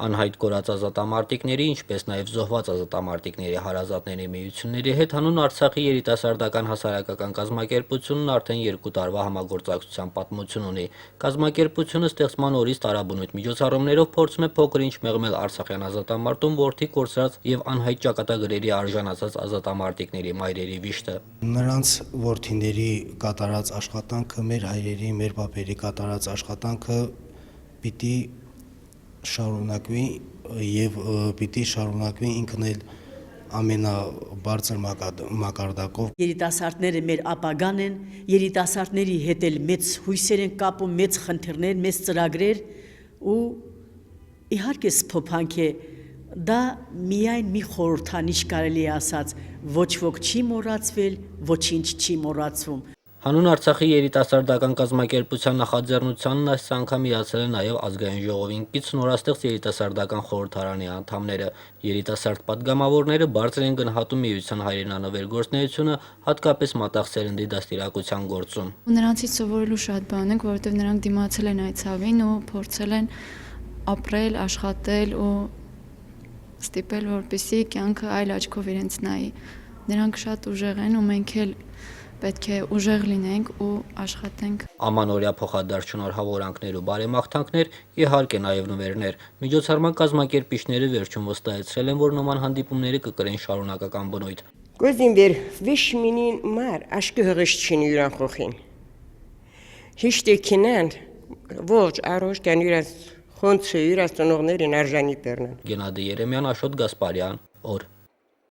Անհայտ կորած ազատամարտիկների, ինչպես նաև զոհված ազատամարտիկների հարազատների միությունների հետ հանուն Արցախի երիտասարդական հասարակական կազմակերպությունն արդեն 2 տարվա համագործակցության պատմություն ունի։ Կազմակերպությունը ստեղծման օրից տարաբնույթ միջոցառումներով փորձում է փոքր-ինչ մեղմել արցախյան ազատամարտում որդի կորցրած եւ անհայտ ճակատագրերի արժանացած ազատամարտիկների մայրերի վիշտը։ Նրանց որդիների կատարած աշխատանքը, մեր հայրերի, մեր բաբերի կատարած աշխատանքը պիտի շարունակվի եւ պիտի շարունակվի ինքն էլ ամենաբարձր մակարդակով։ Երիտասարդները մեր ապագան են, երիտասարդների հետ էլ մեծ հույսեր են կապում, մեծ խնդիրներ, մեծ ծրագրեր ու իհարկե սփոփանք է, դա միայն մի խորհրդանիշ կարելի է ասած, ոչ ոք չի մոռացվել, ոչինչ չի մոռացվում։ Հանուն Արցախի երիտասարդական կազմակերպության նախաձեռնությանն այս անգամ միացել են նաև ազգային ժողովին կից նորաստեղծ երիտասարդական խորհրդարանի անդամները։ Երիտասարդ պատգամավորները բարձր են գնահատում միության հայրենանվեր գործունեությունը, հատկապես մատաղ սերնդի դաստիարակության գործում։ Նրանցից սովորելու շատ բան ենք, որովհետև նրանք դիմացել են այդ ցավին ու փորձել են ապրել, աշխատել ու ստիպել, որպեսզի կյանքը այլ աչքով իրենց նայի։ Նրանք շատ ուժեղ են ու մենք էլ պետք է ուժեղ լինենք ու աշխատենք։ Ամանորյա փոխադարձ շնորհավորանքներ ու բարեմաղթանքներ, իհարկե նաև նվերներ։ Միջոցառման կազմակերպիչները վերջում վստահեցրել են, որ նման հանդիպումները կկրեն շարունակական բնույթ։ Գոզին վեր վիշ մինին մար աշկը հղշչին յուրան խոխին։ Հիշտեքինան ողջ առոշ կան յուրաս խոնցը յուրաս ծնողներին արժանի պերնան։ Գենադի Երեմյան, Աշոտ Գասպարյան, օր։